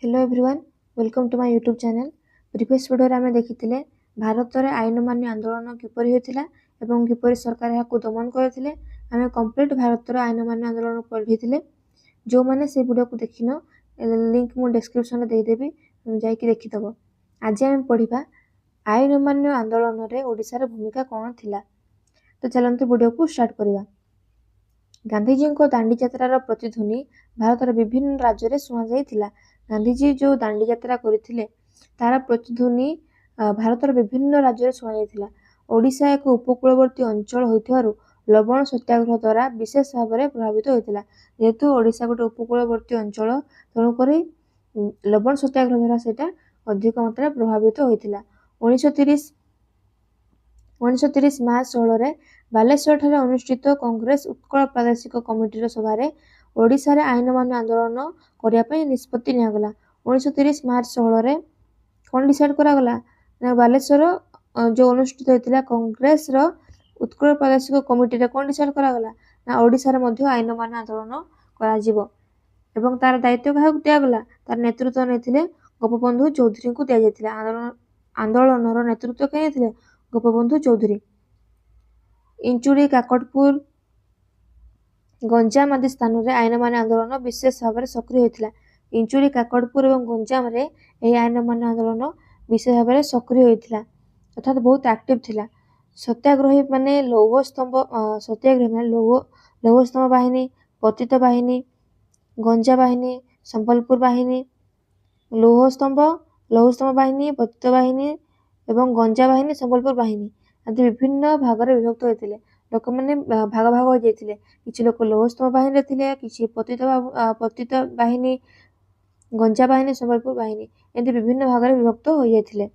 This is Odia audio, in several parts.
Hello everyone welcome to my YouTube channel. Previous video आम देखी भारत में आईन मान्य आंदोलन किपर होता एवं किपर सरकार यहाँ दमन करते आम कंप्लीट भारत आईन मान्य आंदोलन पढ़ी जो मैंने से वीडियो को देखिन लिंक मुझे डिस्क्रिप्शन में देदेवी जाकि देखीदब। आज आम पढ़ा आईन मान्य आंदोलन में ओडिशार भूमिका कौन थिला। तो चलते वीडियो को स्टार्ट करवा। गांधीजी दांडी यात्रार प्रतिध्वनि भारतर विभिन्न राज्य में शुणा जाइथिला। गांधीजी जो दांडी यात्रा करथिले तार प्रतिध्वनि भारतर विभिन्न राज्य में शुणा जाइथिला। ओडिशा एक उपकूलवर्ती अंचल होइथिबारु लवण सत्याग्रह द्वारा विशेष भाव में प्रभावित होइथिला। जेहेतु ओडिशा गोटे उपकूलवर्ती अंचल तेणुक लवण सत्याग्रह द्वारा सेटा अधिक मात्रा प्रभावित होइथिला। 1930 मार्च 16 बालेश्वर ठारे अनुष्ठित कांग्रेस उत्कल प्रादेशिक कमिटीर सभारे ओडिशा आईन मान्य आंदोलन करने निष्पत्ति नियागला। 1930 मार्च 16 कौन डिसाइड करागला ना बालेश्वर जो अनुष्ठित होता कांग्रेस उत्कल प्रादेशिक कमिटी कौन डिसाइड करागला ना ओडिशा रे आईन मान्य आंदोलन करा एवं तार दायित्व क्या दिगला तार नेतृत्व नहीं गोपबंधु चौधरी को दि जाता। आंदोलन नेतृत्व किए गोपबंधु चौधरी। इंचुड़ी काकटपुर गंजाम आदि स्थान में आईन मान्य आंदोलन विशेष भाव में सक्रिय होता। इंचुड़ी काकटपुर और गंजाम रे आईन मान्य आंदोलन विशेष भाव में सक्रिय होता अर्थात बहुत एक्टिव थिला। सत्याग्रही माने लौह स्तंभ सत्याग्रही माने लौह स्तंभ बाहिनी, पतित बाहिनी, गंजा बाहिनी, संबलपुर बाहिनी, लौह स्तंभ बाहिनी, पतित बाहिनी एवं गंजा बाहिनी, संबलपुर बाहिनी आदि विभिन्न भाग में विभक्त होते। लोक मैंने भाग भाग हो जाते किसी लोक लौह स्तंभ बाहिनी थे, किसी पतित बाहिनी, गंजा बाहिनी, संबलपुर बाहिनी एमती विभिन्न भाग में विभक्त हो जाते।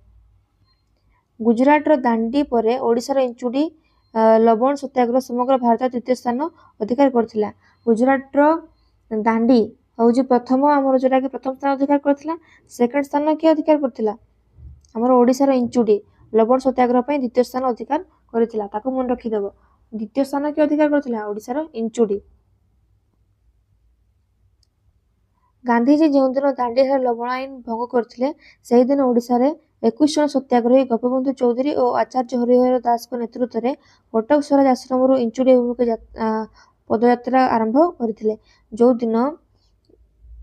गुजरात दांडी पर ओडिशार इंचुड़ी लवण सत्याग्रह समग्र भारत तृतीय स्थान अधिकार करथिला। गुजरात दांडी हूँ प्रथम आमर जोटा कि प्रथम स्थान अधिकार करथिला। सेकेंड स्थान किए अधिकार करथिला आमर ओडिशार इंचुड़ी लवण सत्याग्रह पर द्वितीय स्थान अधिकार करथिला। ताको मन रखिदेव। द्वितीय स्थान किए अधिकार करथिला ओडिशार इंचुड़ी। गांधीजी जो दिन दांडी लवण आईन भंग करथिले सेही दिन ओडिशा रे 21 जन सत्याग्रही गोपबंधु चौधरी और आचार्य हरिहर दास नेतृत्व में कटक स्वराज आश्रम इंचुड़ी अभिमुखे पदयात्रा आरंभ करथिले। जो दिन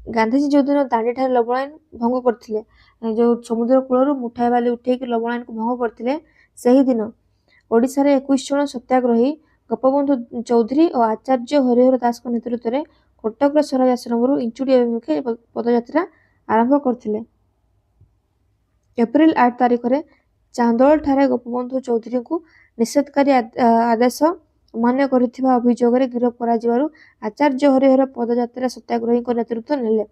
गांधीजी जो दिन दांडी ठारे लवण आईन भंग करथिले जो समुद्र कूल मुठाए बाली उठे लवण आईन को भंग करथिले सेही दिन ओडिशा रे 21 जन सत्याग्रही गोपबंधु चौधरी और आचार्य हरिहर दास नेतृत्व में कटक स्वराज आश्रम इंचुड़ी अभिमुखे पदयात्रा आरंभ करथिले। एप्रिल 8 तारिख में चांदोल ठारे गोपबंधु चौधरी को निषेधकारी आदेश अमान्य करथिबा अभियोग में गिरफ कर आचार्य हरिहर पदयात्रा सत्याग्रही नेतृत्व नेले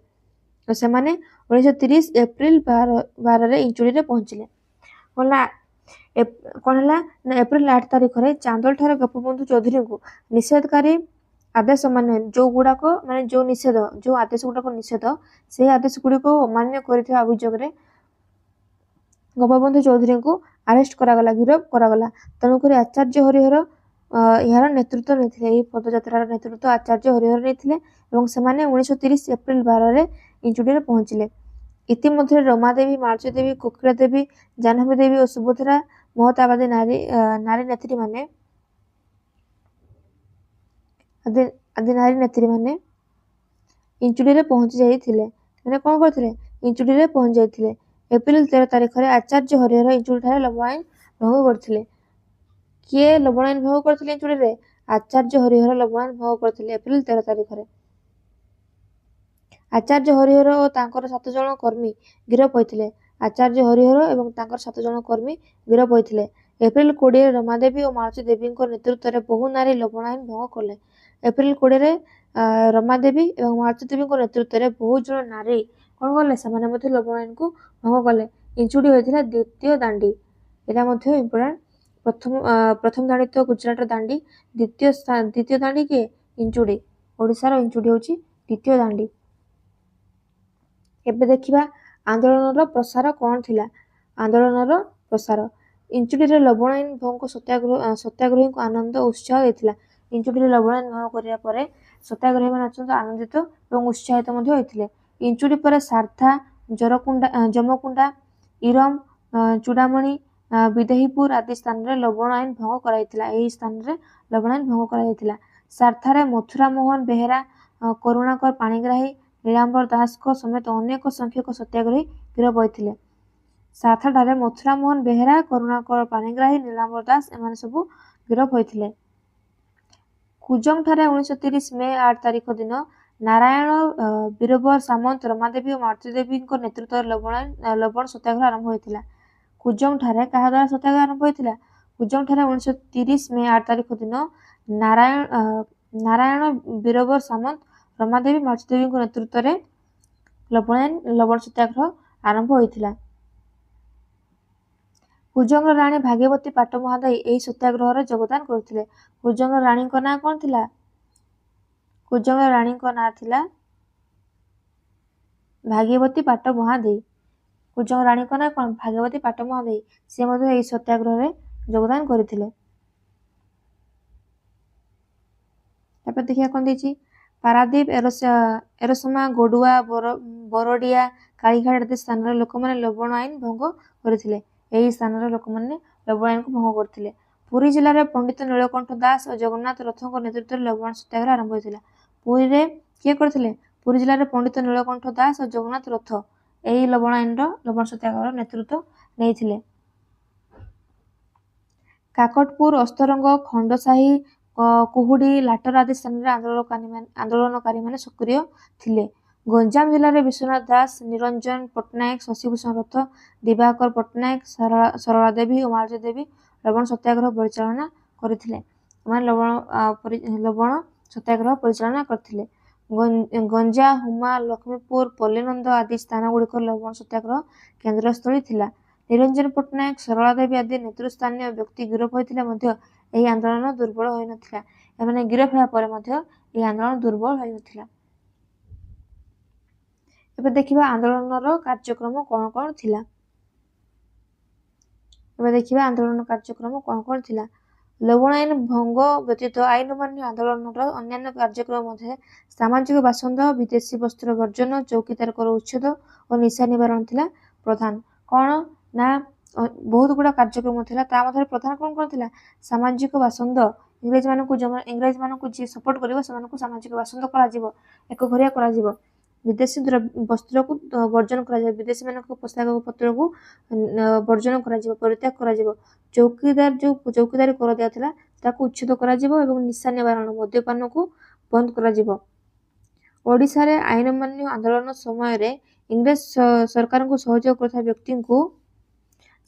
और से 1930 एप्रिल 12 इंचुड़ी में पहुंचले। कौन है एप्रिल 8 तारिख में चांदोल ठारे गोपबंधु चौधरी को निषेधकारी आदेश अमान्य जो गुड़ाक माने जो निषेध जो आदेश गुड़ाक निषेध से आदेश गुड़िक अमान्य करथिबा अभियोग में गोपबंधु चौधरी को अरेस्ट करागला गिरफ करागला। तेणुक आचार्य हरिहर यार नेतृत्व नहीं पदयात्रार नेतृत्व आचार्य हरिहर नहीं 1930 एप्रिल 12 इंचुड़ी में पहुंचले। इतिमध्य रमादेवी, मार्च देवी, कोकिला देवी, जानवी देवी और सुभद्रा महताबादी नारी नेत्री माने आदि नारी नेत्री माने इंचुड़ी में पहुंची जाइथिले। माने कौन करथिले इंचुड़ी में पहुंच जाइथिले। एप्रिल 13 तारिख में आचार्य हरिहर इंचुड़ी ठारे लवण आईन भंग करथिले। किए लवण आईन भंग करथिले इंचुड़ी रे आचार्य हरिहर लवण आईन भंग करथिले एप्रिल 13 तारिख में। आचार्य हरिहर और तांकर 7 जन कर्मी गिरफ होइथिले। आचार्य हरिहर एवं तांकर 7 जन कर्मी गिरफ होइथिले। एप्रिल 20 रमादेवी और मार्च देवी नेतृत्व में बहु नारी लवण आईन भंग कले। एप्रिल 20 रमादेवी और मार्च देवी नेतृत्व में बहु जन नारी कौन कले से लवण आईन को भंग कले। इंचुड़ी होता द्वितीय दांडी यहाँ इम्पोर्टाट। प्रथम दांडी तो गुजरात दांडी, द्वितीय दांडी किए इंचुड़ी ओडिशार इंचुड़ी हूँ द्वितीय दांडी। एबे देखिबा आंदोलन प्रसार कौन थिला। आंदोलन प्रसार इंचुड़ी रे लवण आईन भंग सत्याग्रही को आनंद उत्साह देथिला। इंचुड़ी रे लवण आईन भंग करिया परे सत्याग्रही माने अत्यंत आनंदित और उत्साहित होइथिले। इंचुड़ी पर सारथा ଜମକୁଣ୍ଡା, ଇରମ, ଚୂଡ଼ାମଣି, ବିଦେହୀପୁର ଆଦି ସ୍ଥାନରେ ଲବଣ ଆଇନ ଭଙ୍ଗ କରାଯାଇଥିଲା। ଏହି ସ୍ଥାନରେ ଲବଣ ଆଇନ ଭଙ୍ଗ କରାଯାଇଥିଲା। ସାର୍ଥାରେ ମଥୁରା ମୋହନ ବେହେରା, କରୁଣାକର ପାଣିଗ୍ରାହୀ, ନୀଳାମ୍ବର ଦାସଙ୍କ ସମେତ ଅନେକ ସଂଖ୍ୟକ ସତ୍ୟାଗ୍ରହୀ ଗିରଫ ହୋଇଥିଲେ। ସାର୍ଥାଠାରେ ମଥୁରା ମୋହନ ବେହେରା, କରୁଣାକର ପାଣିଗ୍ରାହୀ, ନୀଳାମ୍ବର ଦାସ ଏମାନେ ସବୁ ଗିରଫ ହୋଇଥିଲେ। କୁଜଙ୍ଗଠାରେ 1930 ମେ 8 ତାରିଖ ଦିନ ନାରାୟଣ, ବୀରବର ସାମନ୍ତ, ରମାଦେବୀ ଓ ମାଳତୀ ଦେବୀଙ୍କ ନେତୃତ୍ୱରେ ଲବଣ ସତ୍ୟାଗ୍ରହ ଆରମ୍ଭ ହୋଇଥିଲା। କୁଜଙ୍ଗଠାରେ କାହା ଦ୍ୱାରା ସତ୍ୟାଗ୍ରହ ଆରମ୍ଭ ହୋଇଥିଲା? କୁଜଙ୍ଗଠାରେ 1930 ମେ 8 ତାରିଖ ଦିନ ନାରାୟଣ, ବୀରବର ସାମନ୍ତ, ରମାଦେବୀ, ମାଳତୀ ଦେବୀଙ୍କ ନେତୃତ୍ୱରେ ଲବଣ ସତ୍ୟାଗ୍ରହ ଆରମ୍ଭ ହୋଇଥିଲା। କୁଜଙ୍ଗର ରାଣୀ ଭାଗ୍ୟବତୀ ପାଟ ମହାଦେଇ ଏହି ସତ୍ୟାଗ୍ରହରେ ଯୋଗଦାନ କରିଥିଲେ। କୁଜଙ୍ଗର ରାଣୀଙ୍କ ନାଁ କଣ ଥିଲା? କୁଜଙ୍ଗର ରାଣୀଙ୍କ ନାଁ ଥିଲା ଭାଗ୍ୟବତୀ ପାଟ ମହାଦେଇ। କୁଜଙ୍ଗ ରାଣୀଙ୍କ ନାଁ କଣ? ଭାଗ୍ୟବତୀ ପାଟ ମହାଦେଇ। ସେ ମଧ୍ୟ ଏହି ସତ୍ୟାଗ୍ରହରେ ଯୋଗଦାନ କରିଥିଲେ। ତାପରେ ଦେଖିବା କଣ ଦେଇଛି। ପାରାଦୀପ, ଏରସମା, ଗଡୁଆ, ବରଡିଆ, କାଳିଘାଟ ଆଦି ସ୍ଥାନରେ ଲୋକମାନେ ଲବଣ ଆଇନ ଭଙ୍ଗ କରିଥିଲେ। ଏହି ସ୍ଥାନରେ ଲୋକମାନେ ଲବଣ ଆଇନକୁ ଭଙ୍ଗ କରିଥିଲେ। ପୁରୀ ଜିଲ୍ଲାରେ ପଣ୍ଡିତ ନୀଳକଣ୍ଠ ଦାସ ଓ ଜଗନ୍ନାଥ ରଥଙ୍କ ନେତୃତ୍ୱରେ ଲବଣ ସତ୍ୟାଗ୍ରହ ଆରମ୍ଭ ହୋଇଥିଲା। ପୁରୀରେ କିଏ କରିଥିଲେ? ପୁରୀ ଜିଲ୍ଲାରେ ପଣ୍ଡିତ ନୀଳକଣ୍ଠ ଦାସ ଓ ଜଗନ୍ନାଥ ରଥ ଏହି ଲବଣ ସତ୍ୟାଗ୍ରହର ନେତୃତ୍ୱ ନେଇଥିଲେ। କାକଟପୁର, ଅସ୍ତରଙ୍ଗ, ଖଣ୍ଡସାହି, କୁହୁଡି, ଲାଟର ଆଦି ସ୍ଥାନରେ ଆନ୍ଦୋଳନକାରୀମାନେ ସକ୍ରିୟ ଥିଲେ। ଗଞ୍ଜାମ ଜିଲ୍ଲାରେ ବିଶ୍ୱନାଥ ଦାସ, ନିରଞ୍ଜନ ପଟ୍ଟନାୟକ, ଶଶିଭୂଷଣ ରଥ, ଦିବାକର ପଟ୍ଟନାୟକ, ସରଳା ଦେବୀ ଓ ମାଳତୀ ଦେବୀ ଲବଣ ସତ୍ୟାଗ୍ରହ ପରିଚାଳନା କରିଥିଲେ। ଏମାନେ ଲବଣ ସତ୍ୟାଗ୍ରହ ପରିଚାଳନା କରିଥିଲେ। ଗଞ୍ଜା, ହୁମା, ଲକ୍ଷ୍ମୀପୁର, ପଲ୍ଲୀନନ୍ଦ ଆଦି ସ୍ଥାନଗୁଡ଼ିକରେ ଲବଣ ସତ୍ୟାଗ୍ରହ କେନ୍ଦ୍ରସ୍ଥଳୀ ଥିଲା। ନିରଞ୍ଜନ ପଟ୍ଟନାୟକ, ସରଳା ଦେବୀ ଆଦି ନେତୃସ୍ଥାନୀୟ ବ୍ୟକ୍ତି ଗିରଫ ହୋଇଥିଲେ ମଧ୍ୟ ଏହି ଆନ୍ଦୋଳନ ଦୁର୍ବଳ ହୋଇନଥିଲା। ଏମାନେ ଗିରଫ ହେବା ପରେ ମଧ୍ୟ ଏହି ଆନ୍ଦୋଳନ ଦୁର୍ବଳ ହୋଇନଥିଲା। ଏବେ ଦେଖିବା ଆନ୍ଦୋଳନର କାର୍ଯ୍ୟକ୍ରମ କଣ କଣ ଥିଲା। ଲବଣ ଆଇନ ଭଙ୍ଗ ବ୍ୟତୀତ ଆଇନ ଅମାନ୍ୟ ଆନ୍ଦୋଳନର ଅନ୍ୟାନ୍ୟ କାର୍ଯ୍ୟକ୍ରମ ମଧ୍ୟରେ ସାମାଜିକ ବାସନ୍ଦ, ବିଦେଶୀ ବସ୍ତ୍ର ବର୍ଜନ, ଚୌକିଦାର କର ଉଚ୍ଛେଦ ଓ ନିଶା ନିବାରଣ ଥିଲା ପ୍ରଧାନ। କଣ ନା ବହୁତ ଗୁଡା କାର୍ଯ୍ୟକ୍ରମ ଥିଲା। ତା ମଧ୍ୟରେ ପ୍ରଧାନ କଣ ଥିଲା? ସାମାଜିକ ବାସନ୍ଦ, ଇଂରେଜମାନଙ୍କୁ ଯିଏ ସପୋର୍ଟ କରିବ ସେମାନଙ୍କୁ ସାମାଜିକ ବାସନ୍ଦ କରାଯିବ, ଏକ ଘରିଆ କରାଯିବ। ବିଦେଶୀ ବସ୍ତ୍ରକୁ ବର୍ଜନ କରାଯିବ, ବିଦେଶୀ ମାନଙ୍କ ପୋଷାକ ପତ୍ରକୁ ବର୍ଜନ କରାଯିବ, ପରିତ୍ୟାଗ କରାଯିବ। ଚୌକିଦାରୀ କର ଦିଆଥିଲା ତାକୁ ଉଚ୍ଛେଦ କରାଯିବ ଏବଂ ନିଶା ନିବାରଣ, ମଦ୍ୟପାନକୁ ବନ୍ଦ କରାଯିବ। ଓଡ଼ିଶାରେ ଆଇନ ଅମାନ୍ୟ ଆନ୍ଦୋଳନ ସମୟରେ ଇଂରେଜ ସରକାରଙ୍କୁ ସହଯୋଗ କରୁଥିବା ବ୍ୟକ୍ତିଙ୍କୁ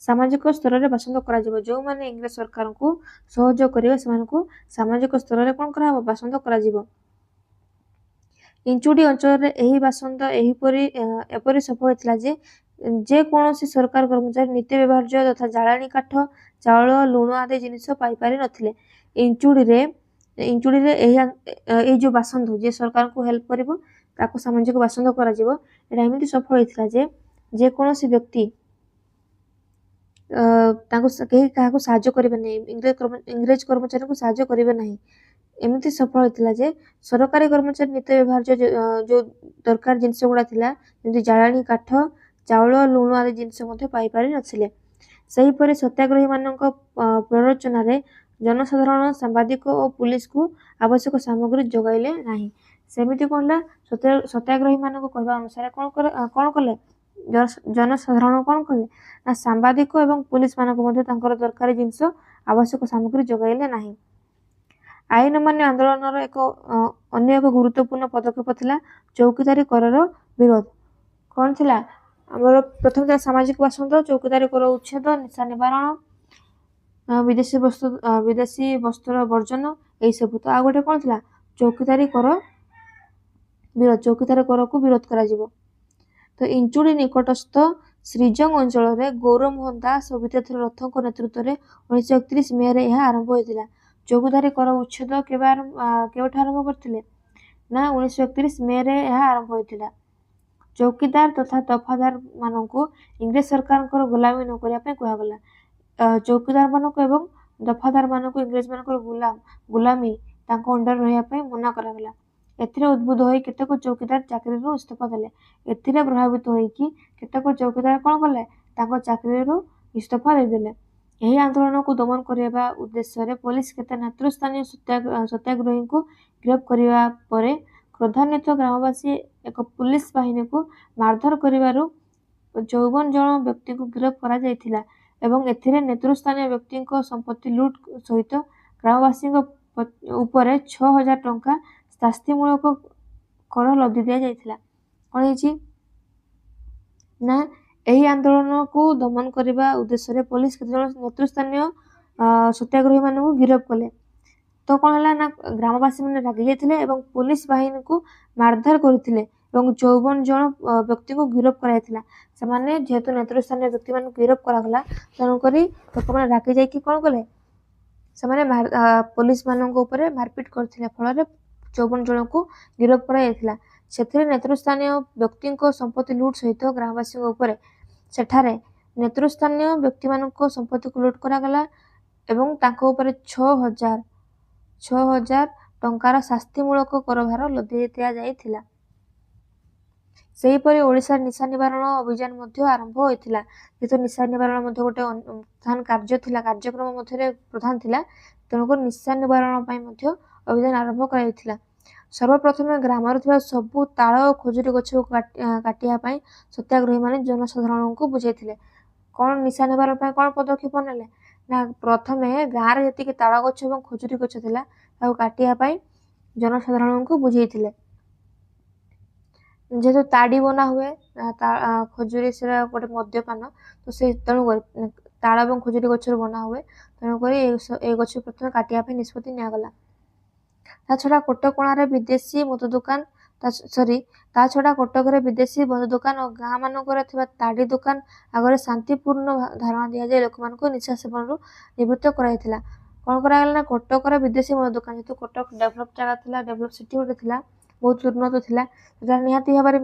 ସାମାଜିକ ସ୍ତରରେ ବାସନ୍ଦ କରାଯିବ। ଯେଉଁମାନେ ଇଂରେଜ ସରକାରଙ୍କୁ ସହଯୋଗ କରିବେ ସେମାନଙ୍କୁ ସାମାଜିକ ସ୍ତରରେ କଣ କରାହବ? ବାସନ୍ଦ କରାଯିବ। ଇଞ୍ଚୁଡି ଅଞ୍ଚଳରେ ଏହି ବାସନ୍ଦ ଏପରି ସଫଳ ହୋଇଥିଲା ଯେ କୌଣସି ସରକାର କର୍ମଚାରୀ ନିତ୍ୟ ବ୍ୟବହାର୍ଯ୍ୟ ତଥା ଜାଳେଣୀ କାଠ, ଚାଉଳ, ଲୁଣ ଆଦି ଜିନିଷ ପାଇପାରି ନଥିଲେ। ଇଞ୍ଚୁଡିରେ ଏଇ ଯୋଉ ବାସନ୍ଦ ଯିଏ ସରକାରଙ୍କୁ ହେଲ୍ପ କରିବ ତାକୁ ସାମାଜିକ ବାସନ୍ଦ କରାଯିବ। ଏଇଟା ଏମିତି ସଫଳ ହୋଇଥିଲା ଯେ କୌଣସି ବ୍ୟକ୍ତି କେହି କାହାକୁ ସାହାଯ୍ୟ କରିବେ ନାହିଁ, ଇଂରେଜ କର୍ମଚାରୀଙ୍କୁ ସାହାଯ୍ୟ କରିବେ ନାହିଁ। ଏମିତି ସଫଳ ହୋଇଥିଲା ଯେ ସରକାରୀ କର୍ମଚାରୀ ନିତ୍ୟ ବ୍ୟବହାର୍ଯ୍ୟ ଯୋଉ ଦରକାର ଜିନିଷ ଗୁଡା ଥିଲା, ଯେମିତି ଜାଳେଣୀ କାଠ, ଚାଉଳ, ଲୁଣ ଆଦି ଜିନିଷ ମଧ୍ୟ ପାଇପାରି ନଥିଲେ। ସେହିପରି ସତ୍ୟାଗ୍ରହୀ ମାନଙ୍କ ପ୍ରରୋଚନାରେ ଜନସାଧାରଣ, ସାମ୍ବାଦିକ ଓ ପୁଲିସକୁ ଆବଶ୍ୟକ ସାମଗ୍ରୀ ଯୋଗାଇଲେ ନାହିଁ। ସେମିତି କଣ ହେଲା? ସତ୍ୟାଗ୍ରହୀ ମାନଙ୍କ କହିବା ଅନୁସାରେ କଣ କଲେ? ଜନସାଧାରଣ କଣ କଲେ ନା ସାମ୍ବାଦିକ ଏବଂ ପୁଲିସ ମାନଙ୍କୁ ମଧ୍ୟ ତାଙ୍କର ଦରକାରୀ ଜିନିଷ, ଆବଶ୍ୟକ ସାମଗ୍ରୀ ଯୋଗାଇଲେ ନାହିଁ। ଆଇନ ଅମାନ୍ୟ ଆନ୍ଦୋଳନର ଅନ୍ୟ ଏକ ଗୁରୁତ୍ୱପୂର୍ଣ୍ଣ ପଦକ୍ଷେପ ଥିଲା ଚୌକିଦାରୀ କରର ବିରୋଧ। କଣ ଥିଲା? ଆମର ପ୍ରଥମ ଥିଲା ସାମାଜିକ ବାସନ୍ଦ, ଚୌକିଦାରୀ କର ଉଚ୍ଛେଦ, ନିଶା ନିବାରଣ, ବିଦେଶୀ ବସ୍ତ୍ର ବର୍ଜନ, ଏଇ ସବୁ। ତ ଆଉ ଗୋଟେ କଣ ଥିଲା? ଚୌକିଦାରୀ କରକୁ ବିରୋଧ କରାଯିବ। ତ ଇଞ୍ଚୁଡି ନିକଟସ୍ଥ ଶ୍ରୀଜଙ୍ଗ ଅଞ୍ଚଳରେ ଗୌରମୋହନ ଦାସ ଓ ବିଦ୍ୟାଧର ରଥଙ୍କ ନେତୃତ୍ୱରେ 1931 ମେରେ ଏହା ଆରମ୍ଭ ହୋଇଥିଲା। ଚୌକିଦାରୀ କର ଉଚ୍ଛେଦ କେବେଠୁ ଆରମ୍ଭ କରିଥିଲେ? ନା 1931 ମେରେ ଏହା ଆରମ୍ଭ ହୋଇଥିଲା। ଚୌକିଦାର ତଥା ଦଫାଦାର ମାନଙ୍କୁ ଇଂରେଜ ସରକାରଙ୍କର ଗୋଲାମୀ ନ କରିବା ପାଇଁ କୁହାଗଲା। ଚୌକିଦାର ମାନଙ୍କୁ ଏବଂ ଦଫାଦାର ମାନଙ୍କୁ ଇଂରେଜ ମାନଙ୍କର ଗୋଲାମୀ ତାଙ୍କ ଅଣ୍ଡରରେ ରହିବା ପାଇଁ ମନା କରାଗଲା। ଏଥିରେ ଉଦ୍ବୁଦ୍ଧ ହୋଇ କେତେକ ଚୌକିଦାର ଚାକିରିରୁ ଇସ୍ତଫା ଦେଲେ। ଏଥିରେ ପ୍ରଭାବିତ ହୋଇକି କେତେକ ଚୌକିଦାର କ'ଣ କଲେ, ତାଙ୍କ ଚାକିରିରୁ ଇସ୍ତଫା ଦେଇଦେଲେ। ଏହି ଆନ୍ଦୋଳନକୁ ଦମନ କରିବା ଉଦ୍ଦେଶ୍ୟରେ ପୋଲିସ କେତେ ନେତୃସ୍ଥାନୀୟ ସତ୍ୟାଗ୍ରହୀଙ୍କୁ ଗିରଫ କରିବା ପରେ କ୍ରୋଧାନ୍ୱିତ ଗ୍ରାମବାସୀ ଏକ ପୁଲିସ ବାହିନୀକୁ ମାରଧର କରିବାରୁ 54 ଜଣ ବ୍ୟକ୍ତିଙ୍କୁ ଗିରଫ କରାଯାଇଥିଲା ଏବଂ ଏଥିରେ ନେତୃସ୍ଥାନୀୟ ବ୍ୟକ୍ତିଙ୍କ ସମ୍ପତ୍ତି ଲୁଟ୍ ସହିତ ଗ୍ରାମବାସୀଙ୍କ ଉପରେ 6,000 ଟଙ୍କା ଶାସ୍ତିମୂଳକ କର ଲଦି ଦିଆଯାଇଥିଲା। କ'ଣ ହେଇଛି ନା, ଏହି ଆନ୍ଦୋଳନକୁ ଦମନ କରିବା ଉଦ୍ଦେଶ୍ୟରେ ପୋଲିସ କେତେଜଣ ନେତୃସ୍ଥାନୀୟ ସତ୍ୟାଗ୍ରହୀମାନଙ୍କୁ ଗିରଫ କଲେ। ତ କ'ଣ ହେଲା ନା, ଗ୍ରାମବାସୀମାନେ ରାଗି ଯାଇଥିଲେ ଏବଂ ପୋଲିସ ବାହିନୀକୁ ମାରଧର କରିଥିଲେ ଏବଂ 54 ଜଣ ବ୍ୟକ୍ତିଙ୍କୁ ଗିରଫ କରାଯାଇଥିଲା। ସେମାନେ ଯେହେତୁ ନେତୃସ୍ଥାନୀୟ ବ୍ୟକ୍ତିମାନଙ୍କୁ ଗିରଫ କରାଗଲା, ତେଣୁକରି ଲୋକମାନେ ରାଗି ଯାଇକି କ'ଣ କଲେ, ସେମାନେ ପୋଲିସ ମାନଙ୍କ ଉପରେ ମାରପିଟ କରିଥିଲେ। ଫଳରେ 54 ଜଣଙ୍କୁ ଗିରଫ କରାଯାଇଥିଲା। ସେଥିରେ ନେତୃସ୍ଥାନୀୟ ବ୍ୟକ୍ତିଙ୍କ ସମ୍ପତ୍ତି ଲୁଟ୍ ସହିତ ଗ୍ରାମବାସୀଙ୍କ ଉପରେ ସେଠାରେ ନେତୃସ୍ଥାନୀୟ ବ୍ୟକ୍ତିମାନଙ୍କ ସମ୍ପତ୍ତିକୁ ଲୁଟ୍ କରାଗଲା ଏବଂ ତାଙ୍କ ଉପରେ 6,000 ଟଙ୍କାର ଶାସ୍ତିମୂଳକ କରଭାର ଲଦି ଦିଆଯାଇଥିଲା। ସେହିପରି ଓଡ଼ିଶାର ନିଶା ନିବାରଣ ଅଭିଯାନ ମଧ୍ୟ ଆରମ୍ଭ ହୋଇଥିଲା। ଯେହେତୁ ନିଶା ନିବାରଣ ମଧ୍ୟ ଗୋଟେ ପ୍ରଧାନ କାର୍ଯ୍ୟକ୍ରମ ମଧ୍ୟରେ ପ୍ରଧାନ ଥିଲା, ତେଣୁକରି ନିଶା ନିବାରଣ ପାଇଁ ମଧ୍ୟ ଅଭିଯାନ ଆରମ୍ଭ କରାଯାଇଥିଲା। ସର୍ବପ୍ରଥମେ ଗ୍ରାମରେ ଥିବା ସବୁ ତାଳ ଓ ଖଜୁରୀ ଗଛକୁ କାଟିବା ପାଇଁ ସତ୍ୟାଗ୍ରହୀମାନେ ଜନସାଧାରଣଙ୍କୁ ବୁଝାଇଥିଲେ। କ'ଣ ନିଶା ନିବାରଣ ପାଇଁ କ'ଣ ପଦକ୍ଷେପ ନେଲେ ନା, ପ୍ରଥମେ ଗାଁରେ ଯେତିକି ତାଳ ଗଛ ଏବଂ ଖଜୁରୀ ଗଛ ଥିଲା ତାକୁ କାଟିବା ପାଇଁ ଜନସାଧାରଣଙ୍କୁ ବୁଝାଇଥିଲେ। ଯେହେତୁ ତାଡ଼ି ବନା ହୁଏ, ଖଜୁରୀ ସେଟା ଗୋଟେ ମଦ୍ୟପାନ, ତ ତେଣୁକରି ତାଳ ଏବଂ ଖଜୁରୀ ଗଛରୁ ବନା ହୁଏ, ତେଣୁକରି ଏ ଗଛ ପ୍ରଥମେ କାଟିବା ପାଇଁ ନିଷ୍ପତ୍ତି ନିଆଗଲା। ତା ଛଡ଼ା କଟକଣାରେ ବିଦେଶୀ ମଦ ଦୋକାନ ଓ ଗାଁ ମାନଙ୍କରେ ଥିବା ତାଡ଼ି ଦୋକାନ ଆଗରେ ଶାନ୍ତିପୂର୍ଣ୍ଣ ଧାରଣା ଦିଆଯାଇ ଲୋକମାନଙ୍କୁ ନିଶା ସେବନରୁ ନିବୃତ୍ତ କରାଯାଇଥିଲା। କ'ଣ କରାଗଲା ନା, କଟକରେ ବିଦେଶୀ ମଦ ଦୋକାନ, ଯେହେତୁ କଟକ ଡେଭଲପ ଜାଗା ଥିଲା, ଡେଭଲପ ସିଟି ଗୋଟେ ଥିଲା, ବହୁତ ଉନ୍ନତ ଥିଲା, ସେଠାରେ ନିହାତି ଭାବରେ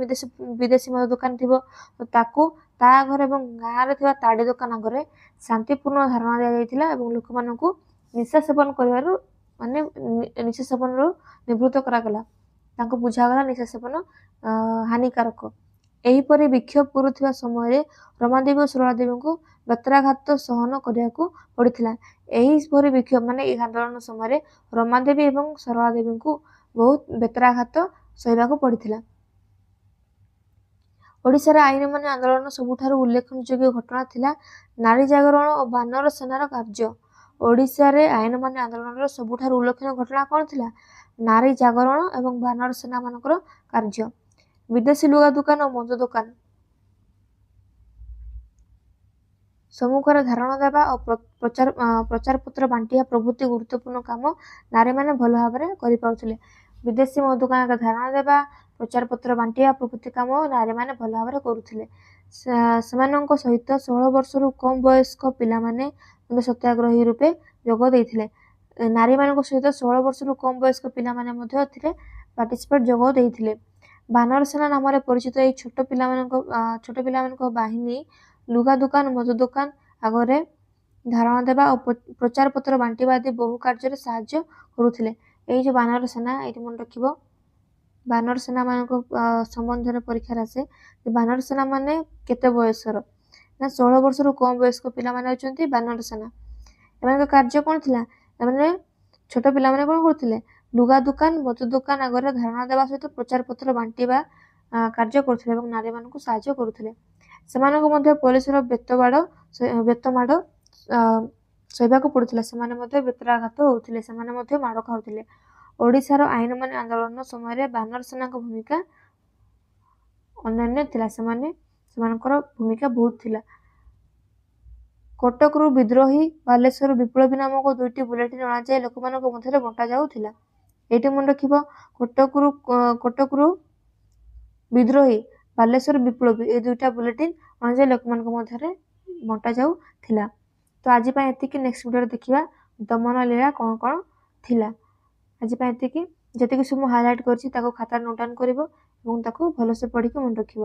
ବିଦେଶୀ ମଦ ଦୋକାନ ଥିବ। ତ ତାକୁ ତା ଆଗରେ ଏବଂ ଗାଁରେ ଥିବା ତାଡ଼ି ଦୋକାନ ଆଗରେ ଶାନ୍ତିପୂର୍ଣ୍ଣ ଧାରଣା ଦିଆଯାଇଥିଲା ଏବଂ ଲୋକମାନଙ୍କୁ ନିଶା ସେବନରୁ ନିବୃତ୍ତ କରାଗଲା। ତାଙ୍କୁ ବୁଝାଗଲା ନିଶା ସେବନ ହାନିକାରକ। ଏହିପରି ବିକ୍ଷୋଭ କରୁଥିବା ସମୟରେ ରମାଦେବୀ ଓ ସରଳାଦେବୀଙ୍କୁ ବେତ୍ରାଘାତ ସହନ କରିବାକୁ ପଡ଼ିଥିଲା। ଏହିପରି ବିକ୍ଷୋଭ ଏହି ଆନ୍ଦୋଳନ ସମୟରେ ରମାଦେବୀ ଏବଂ ସରଳାଦେବୀଙ୍କୁ ବହୁତ ବେତ୍ରାଘାତ ସହିବାକୁ ପଡ଼ିଥିଲା। ଓଡ଼ିଶାରେ ଆଇନମାନ ଆନ୍ଦୋଳନ ସବୁଠାରୁ ଉଲ୍ଲେଖଯୋଗ୍ୟ ଘଟଣା ଥିଲା ନାରୀ ଜାଗରଣ ଓ ବାନର ସେନାର କାର୍ଯ୍ୟ। ଓଡ଼ିଶାରେ ଆଇନମାନ ଆନ୍ଦୋଳନର ସବୁଠାରୁ ଉଲ୍ଲେଖନୀୟ ଘଟଣା କ'ଣ ଥିଲା? ନାରୀ ଜାଗରଣ ଏବଂ ବାନର ସେନା ମାନଙ୍କର କାର୍ଯ୍ୟ। ବିଦେଶୀ ଲୁଗା ଦୋକାନ ଓ ମଦ ଦୋକାନ ସମ୍ମୁଖରେ ଧାରଣା ଦେବା ଓ ପ୍ରଚାରପତ୍ର ବାଣ୍ଟିବା ପ୍ରଭୃତି ଗୁରୁତ୍ୱପୂର୍ଣ୍ଣ କାମ ନାରୀମାନେ ଭଲ ଭାବରେ କରିପାରୁଥିଲେ। ବିଦେଶୀ ମଦ ଦୋକାନରେ ଧାରଣା ଦେବା, ପ୍ରଚାରପତ୍ର ବାଣ୍ଟିବା ପ୍ରଭୃତି କାମ ନାରୀମାନେ ଭଲ ଭାବରେ କରୁଥିଲେ। ସେମାନଙ୍କ ସହିତ 16 ବର୍ଷରୁ କମ୍ ବୟସ୍କ ପିଲାମାନେ ମଧ୍ୟ ସତ୍ୟାଗ୍ରହୀ ରୂପେ ଯୋଗ ଦେଇଥିଲେ। ନାରୀମାନଙ୍କ ସହିତ 16 ବର୍ଷରୁ କମ୍ ବୟସ୍କ ପିଲାମାନେ ମଧ୍ୟ ଏଥିରେ ଯୋଗ ଦେଇଥିଲେ। ବାନର ସେନା ନାମରେ ପରିଚିତ ଏହି ଛୋଟ ପିଲାମାନଙ୍କ ବାହିନୀ ଲୁଗା ଦୋକାନ, ମଦ ଦୋକାନ ଆଗରେ ଧାରଣା ଦେବା ଓ ପ୍ରଚାରପତ୍ର ବାଣ୍ଟିବା ଆଦି ବହୁ କାର୍ଯ୍ୟରେ ସାହାଯ୍ୟ କରୁଥିଲେ। ଏଇ ଯୋଉ ବାନର ସେନା, ଏଇଠି ମନେ ରଖିବ, ବାନର ସେନା ମାନଙ୍କ ସମ୍ବନ୍ଧରେ ପରୀକ୍ଷାରେ ଆସେ। ବାନର ସେନା ମାନେ କେତେ ବୟସର ନା, 16 ବର୍ଷରୁ କମ୍ ବୟସ୍କ ପିଲାମାନେ ହେଉଛନ୍ତି ବାନର ସେନା। ଏମାନଙ୍କ କାର୍ଯ୍ୟ କ'ଣ ଥିଲା? ଏମାନେ ଛୋଟ ପିଲାମାନେ କ'ଣ କରୁଥିଲେ? ଲୁଗା ଦୋକାନ, ମଦ ଦୋକାନ ଆଗରେ ଧାରଣା ଦେବା ସହିତ ପ୍ରଚାରପତ୍ର ବାଣ୍ଟିବା କାର୍ଯ୍ୟ କରୁଥିଲେ ଏବଂ ନାରୀମାନଙ୍କୁ ସାହାଯ୍ୟ କରୁଥିଲେ। ସେମାନଙ୍କୁ ମଧ୍ୟ ପୋଲିସର ବେତମାଡ଼ ସହିବାକୁ ପଡୁଥିଲା। ସେମାନେ ମଧ୍ୟ ବେତ୍ରାଘାତ ହେଉଥିଲେ, ସେମାନେ ମଧ୍ୟ ମାଡ଼ ଖାଉଥିଲେ। ଓଡ଼ିଶାର ଆଇନମାନ ଆନ୍ଦୋଳନ ସମୟରେ ବାନର ସେନାଙ୍କ ଭୂମିକା ଅନନ୍ୟ ଥିଲା। ସେମାନଙ୍କର ଭୂମିକା ବହୁତ ଥିଲା। କଟକରୁ ବିଦ୍ରୋହୀ, ବାଲେଶ୍ୱରରୁ ବିପ୍ଳବୀ ନାମକ ଦୁଇଟି ବୁଲେଟିନ୍ ଅଣାଯାଇ ଲୋକମାନଙ୍କ ମଧ୍ୟରେ ବଣ୍ଟା ଯାଉଥିଲା। ଏଇଠି ମନେ ରଖିବ, କଟକରୁ ବିଦ୍ରୋହୀ, ବାଲେଶ୍ୱର ବିପ୍ଳବୀ, ଏ ଦୁଇଟା ବୁଲେଟିନ୍ ଅଣାଯାଇ ଲୋକମାନଙ୍କ ମଧ୍ୟରେ ବଣ୍ଟା ଯାଉଥିଲା। ତ ଆଜି ପାଇଁ ଏତିକି। ନେକ୍ସଟ ଭିଡ଼ିଓରେ ଦେଖିବା ଦମନ ଲୀଳା କ'ଣ କ'ଣ ଥିଲା। ଆଜି ପାଇଁ ଏତିକି। ଯେତିକି ସବୁ ମୁଁ ହାଇଲାଇଟ୍ କରିଛି ତାକୁ ଖାତାରେ ନୋଟ୍ ଡାଉନ୍ କରିବ ଏବଂ ତାକୁ ଭଲସେ ପଢ଼ିକି ମନେ ରଖିବ।